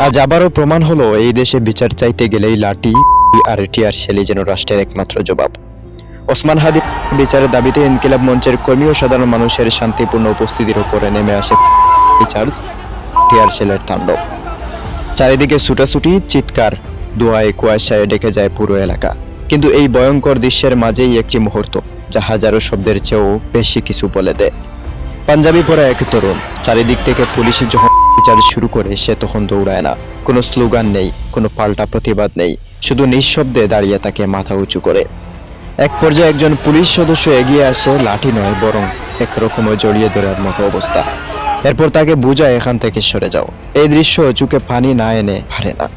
আজ আবারও প্রমাণ হলো এই দেশে বিচার চাইতে গেলেই লাঠি আর টিয়ার শেলই যেন রাষ্ট্রের একমাত্র জবাব। ওসমান হাদি বিচারের দাবিতে ইনকিলাব মঞ্চের কর্মী ও সাধারণ মানুষের শান্তিপূর্ণ উপস্থিতির উপরে নেমে আসে চার্জ টিয়ার শেলের তাণ্ডব। চারিদিকে ছুটাছুটি, চিৎকার, দোয়ায় কুয়াশায় ডেকে যায় পুরো এলাকা। কিন্তু এই ভয়ঙ্কর দৃশ্যের মাঝেই একটি মুহূর্ত যা হাজারো শব্দের চেয়েও বেশি কিছু বলে দেয়। পাঞ্জাবি পরা এক তরুণ চারিদিক থেকে পুলিশ যখন বিচার শুরু করে সে তখন দৌড়ায় না। কোনো স্লোগান নেই, কোনো পাল্টা প্রতিবাদ নেই, শুধু নিঃশব্দে দাঁড়িয়ে তাকে মাথা উঁচু করে। এক পর্যায়ে একজন পুলিশ সদস্য এগিয়ে আসে, লাঠি নয় বরং একরকম জড়িয়ে ধরার মতো অবস্থা। এরপর তাকে বুঝায় এখান থেকে সরে যাও। এই দৃশ্য চোখে পানি না এনে পারে না,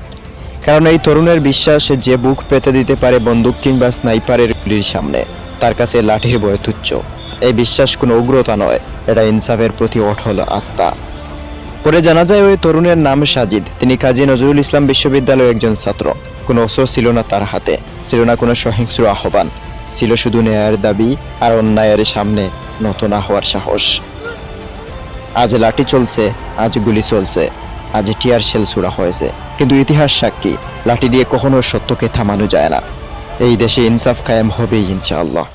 কারণ এই তরুণের বিশ্বাস যে বুক পেতে দিতে পারে বন্দুক কিংবা স্নাইপারের গুলির সামনে, তার কাছে লাঠির ভয় তুচ্ছ। এই বিশ্বাস কোনো উগ্রতা নয়, এটা ইনসাফের প্রতি অটল আস্থা। পরে জানা যায় ওই তরুণের নাম সাজিদ। তিনি কাজী নজরুল ইসলাম বিশ্ববিদ্যালয়ের একজন ছাত্র। কোনো অস্ত্র ছিল না তার হাতে, ছিল না কোনো সহিংস্র আহ্বান, ছিল শুধু ন্যায়ের দাবি আর অন্যায়ের সামনে নত না হওয়ার সাহস। আজ লাঠি চলছে, আজ গুলি চলছে, আজ টিয়ার শেল ছোড়া হয়েছে, কিন্তু ইতিহাস সাক্ষী লাঠি দিয়ে কখনো সত্যকে থামানো যায় না। এই দেশে ইনসাফ কায়েম হবেই ইনশাআল্লাহ।